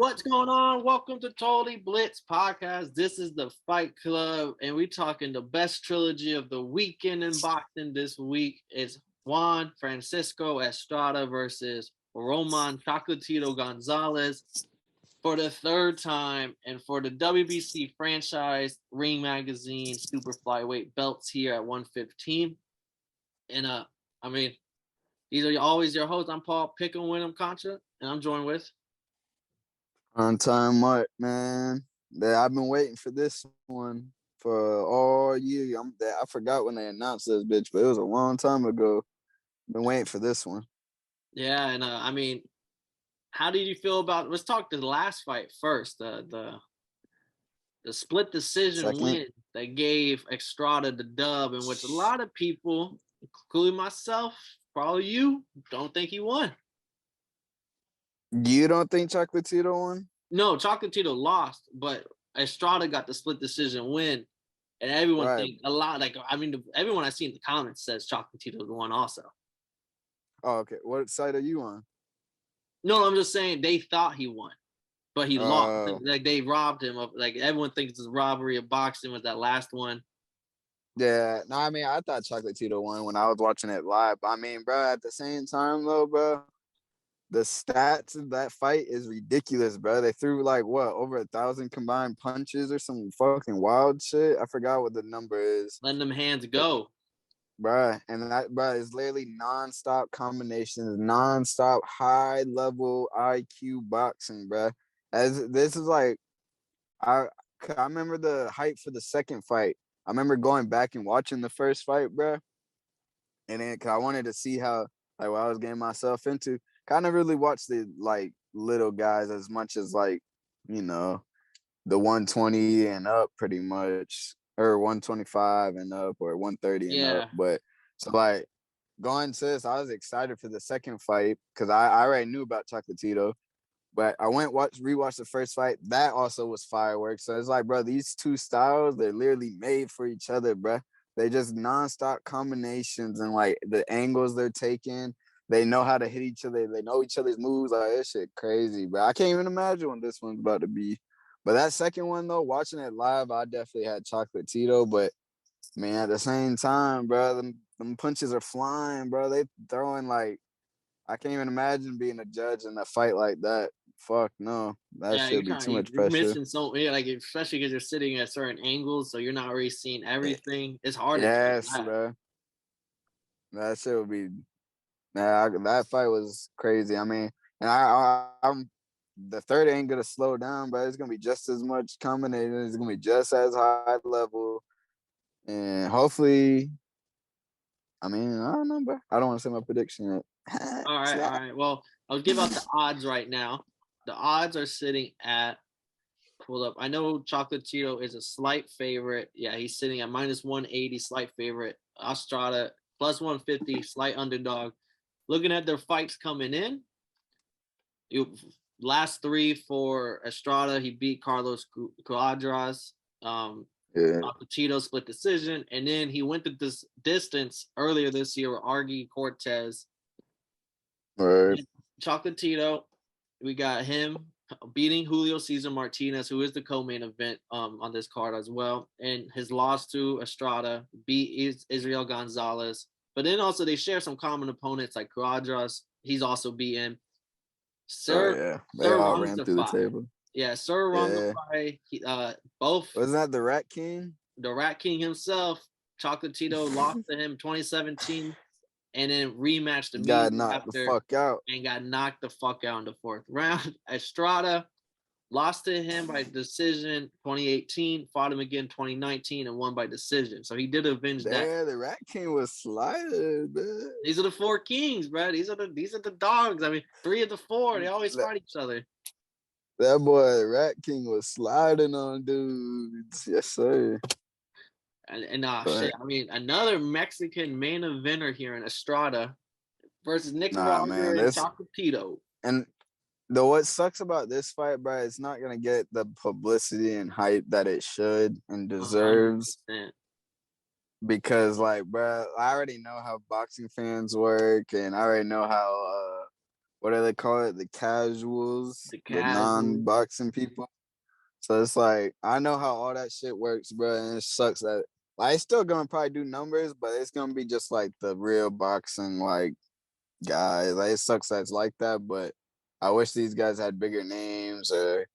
What's going on? Welcome to Totally Blitz Podcast. This is the Fight Club, and we're talking the best trilogy of the weekend in boxing this week. It's Juan Francisco Estrada versus Roman Chocolatito Gonzalez for the third time, and for the WBC franchise Ring Magazine Super Flyweight belts here at 115. And these are always your hosts. I'm Paul Pick'em Win'em Contra, and I'm joined with. On time, Mark, man. I've been waiting for this one for all year. I forgot when they announced this bitch, but it was a long time ago. Been waiting for this one. Yeah, and how did you feel about? Let's talk the last fight first. The split decision win that gave Estrada the dub, in which a lot of people, including myself, probably you, don't think he won. You don't think Chocolatito won? No, Chocolatito lost, but Estrada got the split decision win, and everyone think a lot. Everyone I see in the comments says Chocolatito won also. Oh, okay. What side are you on? No, I'm just saying they thought he won, but he lost. Like they robbed him of. Like everyone thinks it's a robbery of boxing with that last one. Yeah, no, I thought Chocolatito won when I was watching it live. Bro, at the same time though, bro, the stats of that fight is ridiculous, bro. They threw over 1,000 combined punches or some fucking wild shit. I forgot what the number is. Letting them hands go, bro. And that, bro, is literally nonstop combinations, nonstop high level IQ boxing, bro. As this is I remember the hype for the second fight. I remember going back and watching the first fight, bro. And then, cause I wanted to see how what I was getting myself into. Kind of really watch the little guys as much as the 120 and up pretty much, or 125 and up, or 130 and up. But so going to this, I was excited for the second fight because I already knew about Chocolatito. But I rewatched the first fight. That also was fireworks. So it's bro, these two styles, they're literally made for each other, bro. They just nonstop combinations and the angles they're taking. They know how to hit each other. They know each other's moves. That shit crazy, bro. I can't even imagine what this one's about to be. But that second one, though, watching it live, I definitely had Chocolatito. But, man, at the same time, bro, them punches are flying, bro. They throwing, I can't even imagine being a judge in a fight like that. Fuck, no. That should be too much pressure. Missing especially because you're sitting at certain angles, so you're not really seeing everything. It's hard to that. Bro. That shit would be... that fight was crazy. And I'm the third ain't gonna slow down, but it's gonna be just as much combination. It's gonna be just as high level, and hopefully, I don't know, bro. I don't want to say my prediction yet. All right. Well, I'll give out the odds right now. The odds are sitting at. Hold up. I know Chocolatito is a slight favorite. Yeah, he's sitting at -180, slight favorite. Estrada +150, slight underdog. Looking at their fights coming in, last three for Estrada, he beat Carlos Cuadras. Chocolatito split decision, and then he went to this distance earlier this year with Argy Cortez. Right. Chocolatito, we got him beating Julio Cesar Martinez, who is the co-main event on this card as well, and his loss to Estrada beat Israel Gonzalez. But then also they share some common opponents like Cuadras. He's also beaten. They all ran through the table. Yeah, Sir Rongafai. Both. Wasn't that the Rat King? The Rat King himself. Chocolatito lost to him 2017, and then rematched immediately got knocked the fuck out. And got knocked the fuck out in the fourth round. Estrada lost to him by decision 2018, fought him again 2019, and won by decision. So he did avenge that. Yeah, the Rat King was sliding, man. These are the four kings, bro. These are the dogs. 3 of the 4, they always fight each other. That boy Rat King was sliding on dudes. Yes, sir. And shit. Another Mexican main eventer here in Estrada versus Nick Roger and Chocolatito. And what sucks about this fight, bro, it's not gonna get the publicity and hype that it should and deserves. 100%. Because, bro, I already know how boxing fans work, and I already know how what do they call it? The casuals, The the casual. non-boxing people. So it's like I know how all that shit works, bro, and it sucks that like it's still gonna probably do numbers, but it's gonna be just like the real boxing like guys. Like it sucks that it's like that, but I wish these guys had bigger names or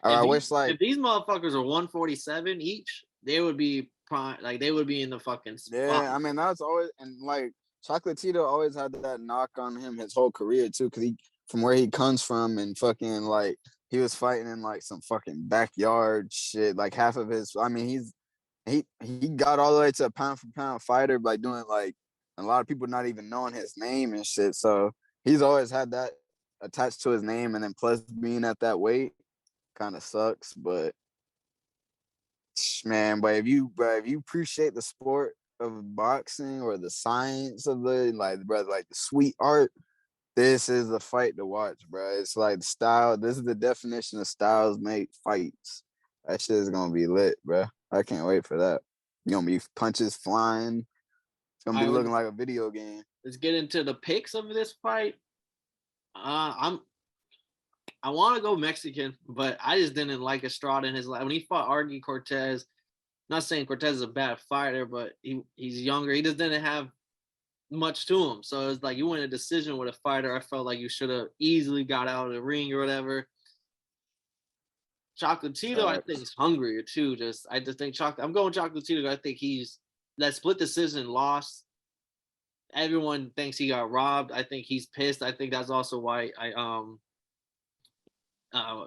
I wish like If these motherfuckers are 147 each, they would be prime, like they would be in the fucking spot. yeah. I mean that's always and like Chocolatito always had that knock on him his whole career too, because he from where he comes from and fucking like he was fighting in like some fucking backyard shit. Like half of his, I mean he got all the way to a pound for pound fighter by doing like a lot of people not even knowing his name and shit. So he's always had that attached to his name, and then plus being at that weight kind of sucks. But man, but if you appreciate the sport of boxing or the science of the like, brother, like the sweet art, this is the fight to watch, bro. It's like style. This is the definition of styles make fights. That shit is gonna be lit, bro. I can't wait for that. You gonna be punches flying. It's gonna be looking like a video game. Let's get into the picks of this fight. I want to go Mexican, but I just didn't like Estrada in his life when he fought Argy Cortez. Not saying Cortez is a bad fighter, but he's younger. He just didn't have much to him. So it's like you win a decision with a fighter. I felt like you should have easily got out of the ring or whatever. Chocolatito, I think, is hungrier too. I just think I'm going Chocolatito. I think he's that split decision lost. Everyone thinks he got robbed. I think he's pissed. I think that's also why uh,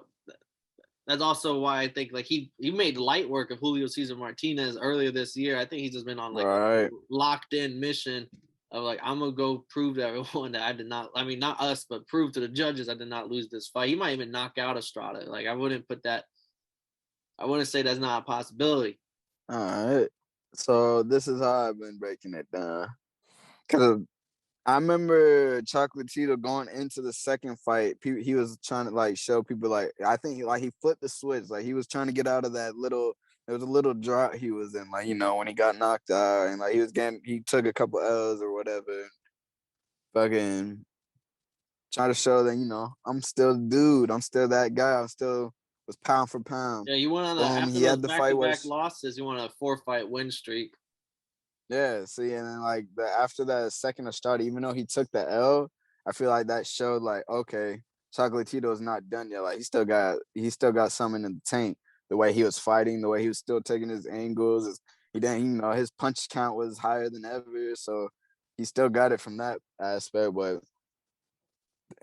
that's also why I think like he made light work of Julio Cesar Martinez earlier this year. I think he's just been on like a locked in mission of like I'm gonna go prove to everyone that I did not. I mean, not us, but prove to the judges I did not lose this fight. He might even knock out Estrada. Like I wouldn't put that. I wouldn't say that's not a possibility. All right. So this is how I've been breaking it down. Cause I remember Chocolatito going into the second fight. He was trying to like show people like I think he flipped the switch. Like he was trying to get out of that little. There was a little drought he was in, like when he got knocked out and like he took a couple L's or whatever. Fucking trying to show that I'm still the dude. I'm still that guy. I'm still was pound for pound. Yeah, you went on that after those back-to-back losses. You went on a 4-fight win streak. Yeah, see, and then like after that second Estrada, even though he took the L, I feel like that showed like okay, Chocolatito is not done yet. Like he still got something in the tank. The way he was fighting, the way he was still taking his angles, he didn't his punch count was higher than ever, so he still got it from that aspect. But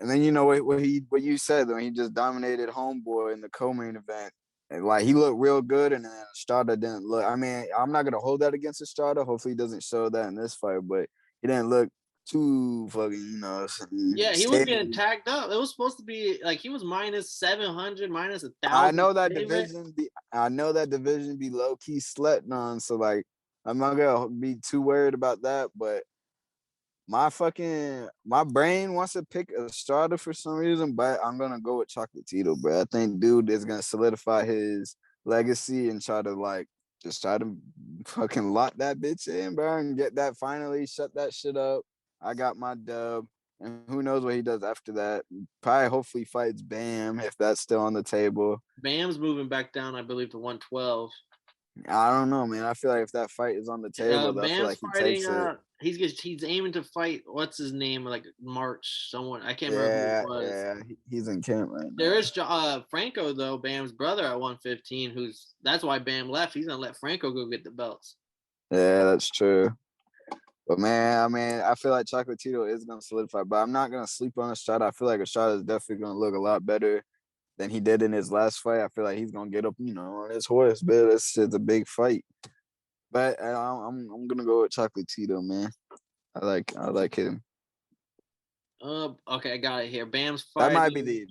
and then what you said when he just dominated Homeboy in the co-main event. And like he looked real good, and then Estrada didn't look. I mean, I'm not gonna hold that against Estrada. Hopefully, he doesn't show that in this fight, but he didn't look too fucking, Yeah, he was steady. getting tagged up. It was supposed to be like he was minus 700, minus 1,000. I know that division be low key slept on, so like I'm not gonna be too worried about that. But my brain wants to pick Estrada for some reason, but I'm gonna go with Chocolatito, bro. I think dude is gonna solidify his legacy and try to fucking lock that bitch in, bro, and get that finally shut that shit up. I got my dub, and who knows what he does after that? Probably hopefully fights Bam if that's still on the table. Bam's moving back down, I believe, to 112. I don't know, man. I feel like if that fight is on the table, I feel like he takes it. He's aiming to fight. What's his name? Like March. Someone I can't remember who it was. Yeah, he's in camp right now. There is Franco though, Bam's brother at 115. That's why Bam left. He's gonna let Franco go get the belts. Yeah, that's true. But man, I mean, I feel like Chocolatito is gonna solidify, but I'm not gonna sleep on Estrada. I feel like Estrada is definitely gonna look a lot better than he did in his last fight. I feel like he's gonna get up, on his horse, but it's a big fight. But I'm gonna go with Chocolatito, man. I like him. Okay, I got it here. Bam's fighting. That might be the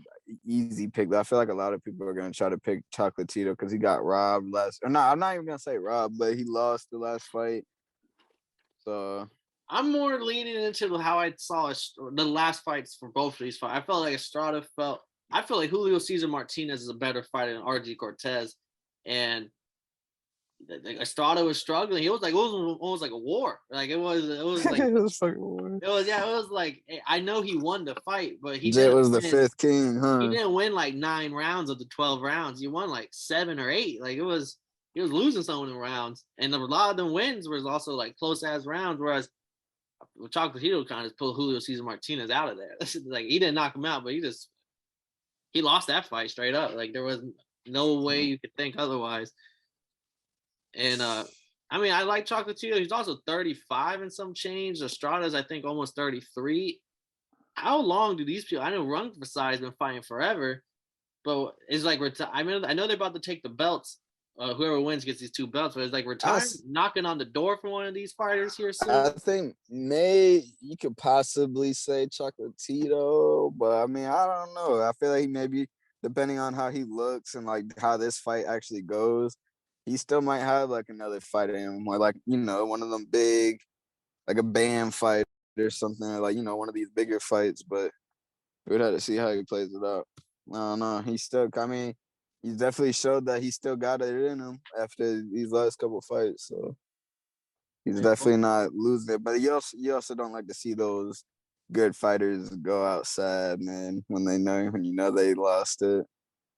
easy pick. I feel like a lot of people are gonna try to pick Chocolatito because he got robbed last. Or no, I'm not even gonna say robbed, but he lost the last fight. So I'm more leaning into how I saw the last fights for both of these fights. I felt like Estrada I feel like Julio Cesar Martinez is a better fighter than RG Cortez, and Estrada was struggling. It was almost like a war. Like it was like it was fucking war. It was like I know he won the fight, but he Jet was the fifth king, huh? He didn't win like 9 rounds of the 12 rounds. He won like 7 or 8. Like he was losing some of the rounds, and a lot of them wins was also like close ass rounds. Whereas Chocolatito kind of pulled Julio Cesar Martinez out of there. Like he didn't knock him out, but he lost that fight straight up. Like there was no way you could think otherwise. And I mean, I like Chocolatito. He's also 35 and some change. Estrada's, I think, almost 33. How long do these people? I know Rungvisai has been fighting forever, but it's like I know they're about to take the belts. Whoever wins gets these 2 belts, but it's like knocking on the door for one of these fighters here soon. I think you could possibly say Chocolatito, but I mean, I don't know. I feel like maybe depending on how he looks and like how this fight actually goes, he still might have like another fight in him, or like one of them big, like a BAM fight or something, or like one of these bigger fights. But we'd have to see how he plays it out. I don't know. He's definitely showed that he still got it in him after these last couple fights. So he's definitely not losing it. But you also don't like to see those good fighters go outside, man, when they lost it.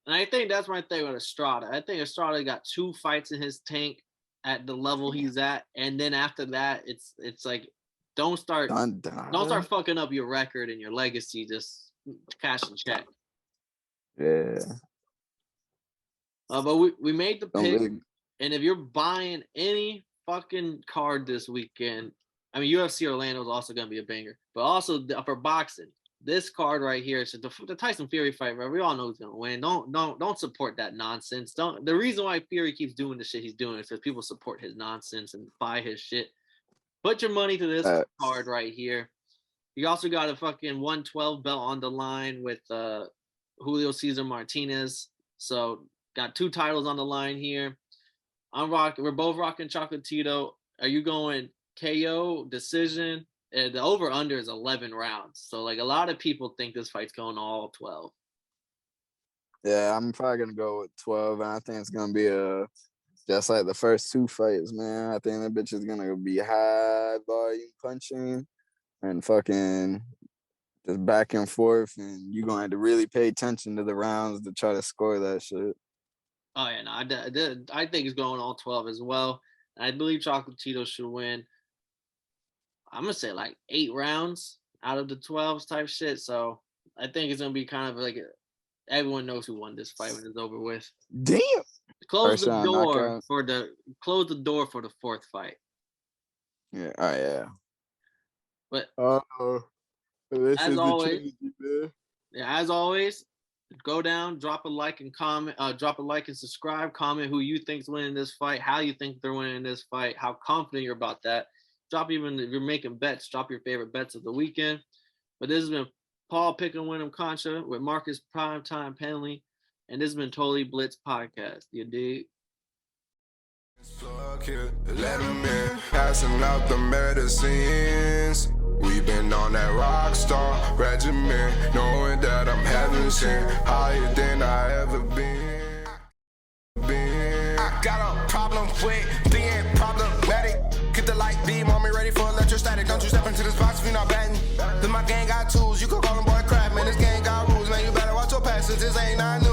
And I think that's my thing with Estrada. I think Estrada got 2 fights in his tank at the level he's at, and then after that, it's like don't start fucking up your record and your legacy. Just cash and check. Yeah. But we made the pick, and if you're buying any fucking card this weekend, I mean UFC Orlando is also gonna be a banger, but also for boxing, this card right here, so the Tyson Fury fight, bro, we all know who's gonna win. Don't support that nonsense. The reason why Fury keeps doing the shit he's doing is because people support his nonsense and buy his shit. Put your money to this card right here. You also got a fucking 112 belt on the line with Julio Cesar Martinez. So got 2 titles on the line here. We're both rocking Chocolatito. Are you going KO, decision? The over-under is 11 rounds. So, like, a lot of people think this fight's going all 12. Yeah, I'm probably going to go with 12, and I think it's going to be just like the first 2 fights, man. I think that bitch is going to be high volume punching and fucking just back and forth, and you're going to have to really pay attention to the rounds to try to score that shit. Oh, yeah, no, I think it's going all 12 as well. I believe Chocolatito should win. I'm going to say like 8 rounds out of the 12s type shit. So I think it's going to be kind of like everyone knows who won this fight when it's over with. Damn. Close the door for the 4th fight. Yeah. Oh, yeah. But as always, go down, drop a like and comment, drop a like and subscribe, comment who you think's winning this fight, how you think they're winning this fight, how confident you're about that. Drop, even if you're making bets, drop your favorite bets of the weekend. But this has been Paul Pickham Wyndham Concha with Marcus Primetime Penley, and this has been Totally Blitz Podcast. You dig? Let him in, passing out the medicines. We've been on that rock star regimen, knowing that I'm heaven sent, higher than I ever been. I got a problem with being problematic. Get the light beam on me, ready for electrostatic. Don't you step into this box if you're not batting. Then my gang got tools, you could call them boy crap, man. This gang got rules, man. You better watch your passes, this ain't not new.